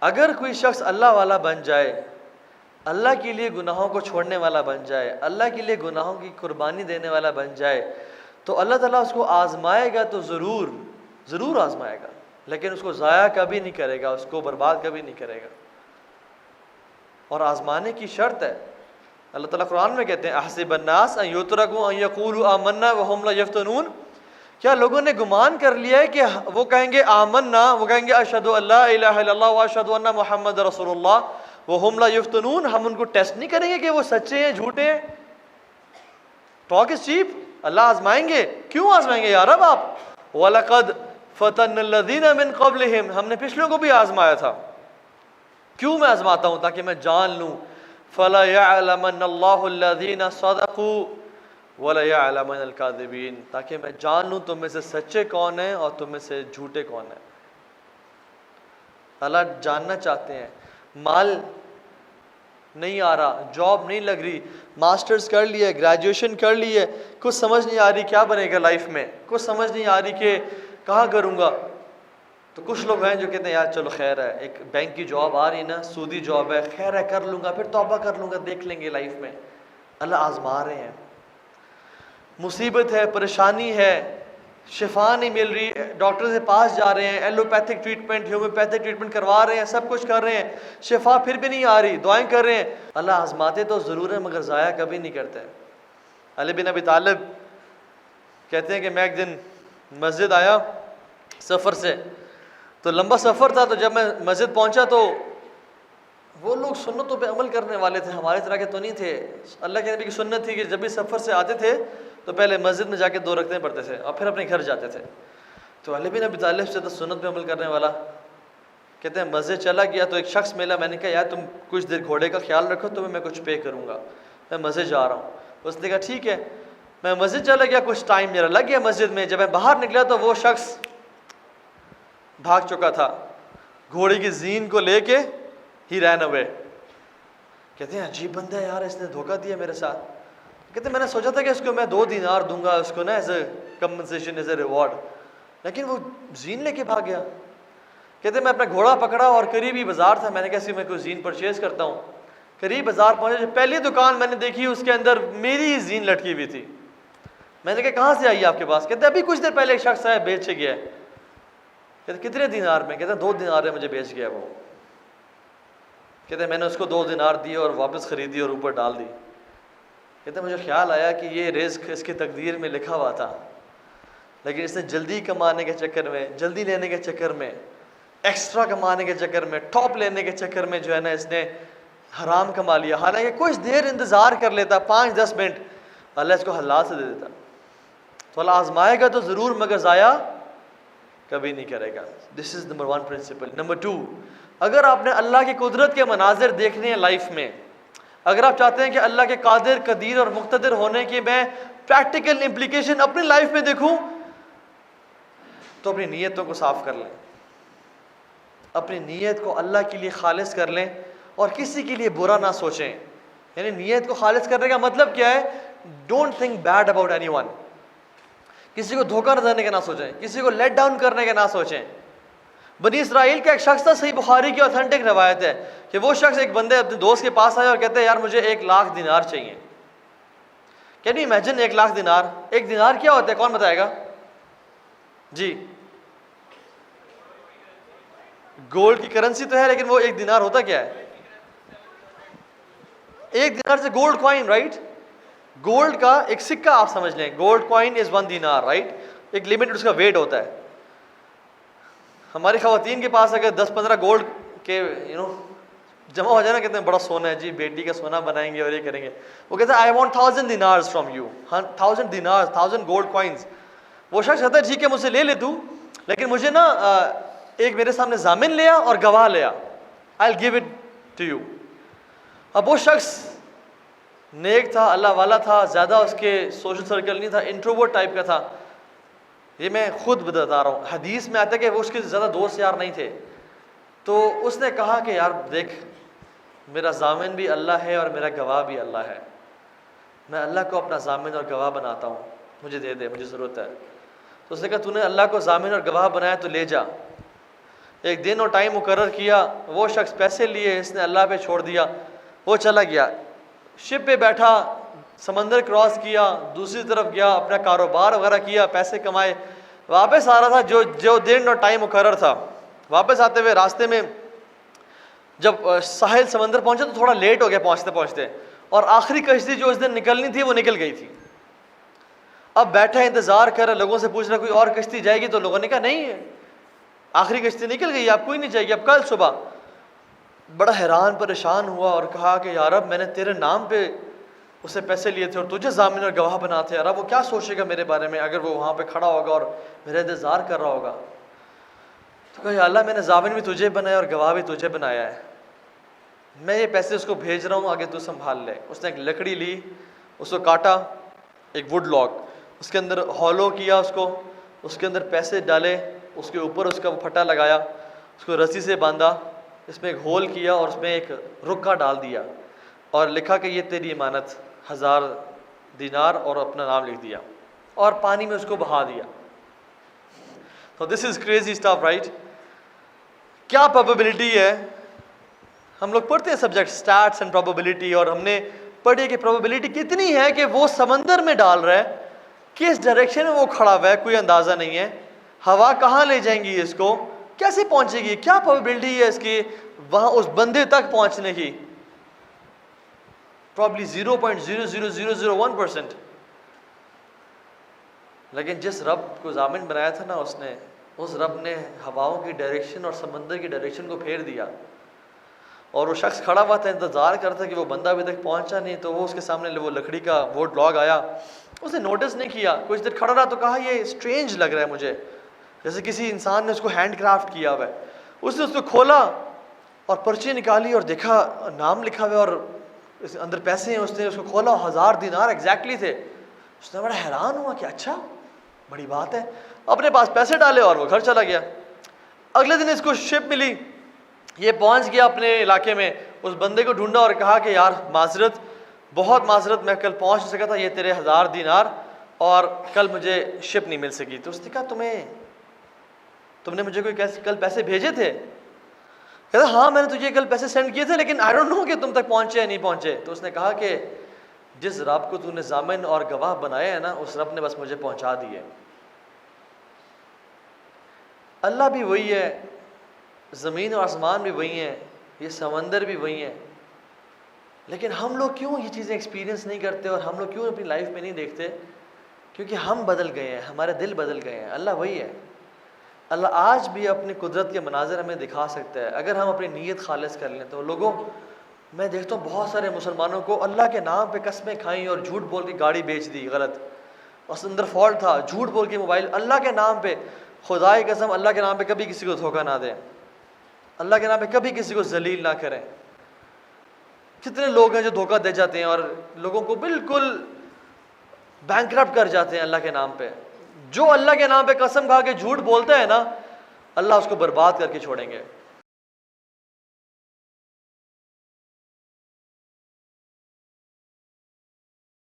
اگر کوئی شخص اللہ والا بن جائے، اللہ کے لیے گناہوں کو چھوڑنے والا بن جائے، اللہ کے لیے گناہوں کی قربانی دینے والا بن جائے، تو اللہ تعالیٰ اس کو آزمائے گا، تو ضرور آزمائے گا، لیکن اس کو ضائع کبھی نہیں کرے گا، اس کو برباد کبھی نہیں کرے گا۔ اور آزمانے کی شرط ہے، اللہ تعالیٰ قرآن میں کہتے ہیں احسب الناس ان یترکوا ان یقولوا آمنا وهم لا یفتنون، کیا لوگوں نے گمان کر لیا ہے کہ وہ کہیں گے آمنا، وہ کہیں گے اشہد ان لا الہ الا اللہ واشہد ان محمد رسول اللہ وهم لا یفتنون، ہم ان کو ٹیسٹ نہیں کریں گے کہ وہ سچے ہیں جھوٹے ہیں؟ ٹاک از چیپ، اللہ آزمائیں گے۔ کیوں آزمائیں گے یا رب آپ؟ وَلَقَدْ فَتَنَّ الَّذِينَ مِن قَبْلِهِمْ، ہم نے پچھلوں کو بھی آزمایا تھا۔ کیوں میں آزماتا ہوں؟ تاکہ میں جان لوں۔ فَلَا يَعْلَمَنَّ اللَّهُ الَّذِينَ صَدَقُوا وَلَا يَعْلَمَنَّ الْكَاذِبِينَ، تاکہ میں جان لوں تم میں سے سچے کون ہیں اور تم میں سے جھوٹے کون ہیں۔ اللہ جاننا چاہتے ہیں۔ مال نہیں آ رہا، جاب نہیں لگ رہی، ماسٹرز کر لیے، گریجویشن کر لیے، کچھ سمجھ نہیں آ رہی کیا بنے گا لائف میں، کچھ سمجھ نہیں آ رہی کہ کہاں کروں گا، تو کچھ لوگ ہیں جو کہتے ہیں یار چلو خیر ہے، ایک بینک کی جاب آ رہی نا، سودی جاب ہے، خیر ہے کر لوں گا، پھر توبہ کر لوں گا، دیکھ لیں گے لائف میں۔ اللہ آزما رہے ہیں۔ مصیبت ہے، پریشانی ہے، شفا نہیں مل رہی، ڈاکٹر کے پاس جا رہے ہیں، ایلوپیتھک ٹریٹمنٹ، ہیومیوپیتھک ٹریٹمنٹ کروا رہے ہیں، سب کچھ کر رہے ہیں، شفا پھر بھی نہیں آ رہی، دعائیں کر رہے ہیں۔ اللہ آزماتے تو ضرور ہے مگر ضائع کبھی نہیں کرتے۔ علی بن ابی طالب کہتے ہیں کہ میں ایک دن مسجد آیا سفر سے، تو لمبا سفر تھا، تو جب میں مسجد پہنچا تو وہ لوگ سنتوں پہ عمل کرنے والے تھے، ہمارے طرح کے تو نہیں تھے۔ اللہ کے نبی کی سنت تھی کہ جب بھی سفر سے آتے تھے تو پہلے مسجد میں جا کے 2 رکعتیں پڑھتے تھے اور پھر اپنے گھر جاتے تھے۔ تو علی بن ابی طالب سے تو سنت پہ عمل کرنے والا، کہتے ہیں مسجد چلا گیا تو ایک شخص ملا، میں نے کہا یار تم کچھ دیر گھوڑے کا خیال رکھو، تمہیں میں کچھ پے کروں گا، میں مسجد جا رہا ہوں۔ اس نے کہا ٹھیک ہے۔ میں مسجد چلا گیا، کچھ ٹائم میرا لگ گیا مسجد میں، جب میں باہر نکلا تو وہ شخص بھاگ چکا تھا، گھوڑے کی زین کو لے کے ہی رین اوے۔ کہتے ہیں عجیب بندہ ہے یار، اس نے دھوکہ دیا میرے ساتھ۔ کہتے ہیں میں نے سوچا تھا کہ اس کو میں 2 دینار دوں گا اس کو نا as a compensation, as a reward, لیکن وہ زین لے کے بھاگ گیا۔ کہتے ہیں میں اپنا گھوڑا پکڑا اور قریبی بازار تھا، میں نے کہا میں کوئی زین پرچیز کرتا ہوں۔ قریب بازار پہنچا، جو پہلی دکان میں نے دیکھی اس کے اندر میری زین لٹکی ہوئی تھی۔ میں نے کہا کہاں سے آئی آپ کے پاس؟ کہتے ہیں ابھی کچھ دیر پہلے ایک شخص آیا بیچ کے گیا ہے۔ کہتے کتنے دینار میں؟ کہتے ہیں 2 دینار میں مجھے بیچ گیا وہ۔ کہتے ہیں میں نے اس کو 2 دینار دیے اور واپس خریدی اور اوپر ڈال دی۔ کہتے ہیں مجھے خیال آیا کہ یہ رزق اس کی تقدیر میں لکھا ہوا تھا، لیکن اس نے جلدی کمانے کے چکر میں، جلدی لینے کے چکر میں، ایکسٹرا کمانے کے چکر میں، ٹاپ لینے کے چکر میں جو ہے نا اس نے حرام کما لیا۔ حالانکہ کچھ دیر انتظار کر لیتا، 5-10 منٹ، اللہ اس کو حلال سے دے دیتا۔ تو اللہ آزمائے گا تو ضرور مگر ضائع کبھی نہیں کرے گا۔ دس از نمبر 1 پرنسپل۔ نمبر 2، اگر آپ نے اللہ کی قدرت کے مناظر دیکھنے ہیں لائف میں، اگر آپ چاہتے ہیں کہ اللہ کے قادر، قدیر اور مقتدر ہونے کی میں پریکٹیکل امپلیکیشن اپنی لائف میں دیکھوں، تو اپنی نیتوں کو صاف کر لیں، اپنی نیت کو اللہ کے لیے خالص کر لیں اور کسی کے لیے برا نہ سوچیں۔ یعنی نیت کو خالص کرنے کا مطلب کیا ہے؟ Don't think bad about any one, کسی کو دھوکہ نہ دینے کا نہ سوچیں، کسی کو لیٹ ڈاؤن کرنے کا نہ سوچیں۔ بنی اسرائیل کا ایک شخص تھا، صحیح بخاری کی اوتھینٹک روایت ہے کہ وہ شخص ایک بندے اپنے دوست کے پاس آیا اور کہتے ہیں یار مجھے 1 لاکھ دینار چاہیے۔ کین یو امیجن 1 لاکھ دینار؟ 1 دینار کیا ہوتا ہے کون بتائے گا؟ جی گولڈ کی کرنسی تو ہے، لیکن وہ 1 دینار ہوتا کیا ہے؟ 1 دینار سے گولڈ کوائن، رائٹ؟ گولڈ کا ایک سکہ آپ سمجھ لیں، گولڈ کوائن از 1 دینار، رائٹ؟ ایک لمٹ اس کا ویٹ ہوتا ہے۔ ہماری خواتین کے پاس اگر 10-15 گولڈ کے جمع ہو جائے نا، کہتے ہیں بڑا سونا ہے جی، بیٹی کا سونا بنائیں گے اور یہ کریں گے، وہ کہتے ہیں I want 1000 dinars from you, 1000 dinars, 1000 gold coins. وہ شخص کہتا ہے ٹھیک ہے مجھ سے لے لے تو، لیکن مجھے نا ایک میرے سامنے ضامن لیا اور گواہ لیا، I'll give it to you۔ اب وہ شخص نیک تھا، اللہ والا تھا، زیادہ اس کے سوشل سرکل نہیں تھا، انٹروورٹ ٹائپ کا تھا، یہ میں خود بتا رہا ہوں، حدیث میں آتا ہے کہ وہ اس کے زیادہ دوست یار نہیں تھے۔ تو اس نے کہا کہ یار دیکھ میرا ضامن بھی اللہ ہے اور میرا گواہ بھی اللہ ہے، میں اللہ کو اپنا ضامن اور گواہ بناتا ہوں، مجھے دے دے، مجھے ضرورت ہے۔ تو اس نے کہا تو نے اللہ کو ضامن اور گواہ بنایا تو لے جا، ایک دن اور ٹائم مقرر کیا، وہ شخص پیسے لیے، اس نے اللہ پہ چھوڑ دیا، وہ چلا گیا، شپ پہ بیٹھا، سمندر کراس کیا، دوسری طرف گیا، اپنا کاروبار وغیرہ کیا، پیسے کمائے، واپس آ رہا تھا جو دن اور ٹائم مقرر تھا، واپس آتے ہوئے راستے میں جب ساحل سمندر پہنچا تو تھوڑا لیٹ ہو گیا پہنچتے پہنچتے، اور آخری کشتی جو اس دن نکلنی تھی وہ نکل گئی تھی۔ اب بیٹھا انتظار کر رہا، لوگوں سے پوچھ رہا کوئی اور کشتی جائے گی، تو لوگوں نے کہا نہیں ہے، آخری کشتی نکل گئی، اب کوئی نہیں جائے گی، اب کل صبح۔ بڑا حیران پریشان ہوا اور کہا کہ یا رب میں نے تیرے نام پہ اسے پیسے لیے تھے اور تجھے ضامن اور گواہ بنا تھے، رب وہ کیا سوچے گا میرے بارے میں اگر وہ وہاں پہ کھڑا ہوگا اور میرا انتظار کر رہا ہوگا۔ تو کہا یا اللہ میں نے ضامن بھی تجھے بنایا اور گواہ بھی تجھے بنایا ہے، میں یہ پیسے اس کو بھیج رہا ہوں، آگے تو سنبھال لے۔ اس نے ایک لکڑی لی، اس کو کاٹا، ایک وڈ لاگ، اس کے اندر ہالو کیا اس کے اندر پیسے ڈالے، اس کے اوپر اس کا پھٹا لگایا، اس کو رسی سے باندھا، اس میں ایک ہول کیا اور اس میں ایک رکا ڈال دیا اور لکھا کہ یہ تیری امانت 1000 دینار، اور اپنا نام لکھ دیا اور پانی میں اس کو بہا دیا۔ تو دس از کریزی اسٹف رائٹ۔ کیا پروبیبلٹی ہے؟ ہم لوگ پڑھتے ہیں سبجیکٹ اسٹیٹس اینڈ پروبیبلٹی، اور ہم نے پڑھی کہ پروبیبلٹی کتنی ہے کہ وہ سمندر میں ڈال رہا ہے، کس ڈائریکشن میں وہ کھڑا ہوا ہے کوئی اندازہ نہیں ہے، ہوا کہاں لے جائیں گی اس کو، کیسے پہنچے گی، کیا پروبیبلٹی ہے اس کی وہاں اس بندے تک پہنچنے کی؟ پرابلی 0.00001%۔ لیکن جس رب کو ضامن بنایا تھا نا اس رب نے ہواؤں کی ڈائریکشن اور سمندر کی ڈائریکشن کو پھیر دیا، اور وہ شخص کھڑا ہوا تھا انتظار کرتا کہ وہ بندہ ابھی تک پہنچا نہیں، تو وہ اس کے سامنے وہ لکڑی کا ووڈ لاگ آیا، اس نے نوٹس نہیں کیا، کچھ دیر کھڑا رہا تو کہا یہ اسٹرینج لگ رہا ہے مجھے، جیسے کسی انسان نے اس کو ہینڈ کرافٹ کیا ہوا ہے۔ اس نے اس کو کھولا اور پرچی نکالی اور دیکھا نام لکھا ہوا ہے اور اس اندر پیسے ہیں، اس نے اس کو کھولا، 1000 دینار ایگزیکٹلی تھے۔ اس نے بڑا حیران ہوا کہ اچھا بڑی بات ہے، اپنے پاس پیسے ڈالے اور وہ گھر چلا گیا۔ اگلے دن اس کو شپ ملی، یہ پہنچ گیا اپنے علاقے میں، اس بندے کو ڈھونڈا اور کہا کہ یار معذرت، بہت معذرت، میں کل پہنچ نہیں سکا تھا، یہ تیرے 1000 دینار اور کل مجھے شپ نہیں مل سکی۔ تو اس نے کہا تم نے مجھے کوئی کل پیسے بھیجے تھے؟ کہتا ہاں میں نے تجھے کل پیسے سینڈ کیے تھے، لیکن آئی ڈونٹ نو کہ تم تک پہنچے یا نہیں پہنچے۔ تو اس نے کہا کہ جس رب کو تو نے ضامن اور گواہ بنایا ہے نا، اس رب نے بس مجھے پہنچا دیے۔ اللہ بھی وہی ہے، زمین اور آسمان بھی وہی ہیں، یہ سمندر بھی وہی ہیں، لیکن ہم لوگ کیوں یہ چیزیں ایکسپیرینس نہیں کرتے اور ہم لوگ کیوں اپنی لائف میں نہیں دیکھتے؟ کیونکہ ہم بدل گئے ہیں، ہمارے دل بدل گئے ہیں۔ اللہ وہی ہے، اللہ آج بھی اپنی قدرت کے مناظر ہمیں دکھا سکتا ہے اگر ہم اپنی نیت خالص کر لیں تو۔ لوگوں میں دیکھتا ہوں بہت سارے مسلمانوں کو اللہ کے نام پہ قسمیں کھائیں اور جھوٹ بول کے گاڑی بیچ دی غلط، اور اندر فالٹ تھا، جھوٹ بول کے موبائل، اللہ کے نام پہ، خدا کی قسم اللہ کے نام پہ کبھی کسی کو دھوکہ نہ دیں، اللہ کے نام پہ کبھی کسی کو ذلیل نہ کریں۔ کتنے لوگ ہیں جو دھوکہ دے جاتے ہیں اور لوگوں کو بالکل بینکرپٹ کر جاتے ہیں اللہ کے نام پہ۔ جو اللہ کے نام پہ قسم کھا کے جھوٹ بولتا ہے نا، اللہ اس کو برباد کر کے چھوڑیں گے۔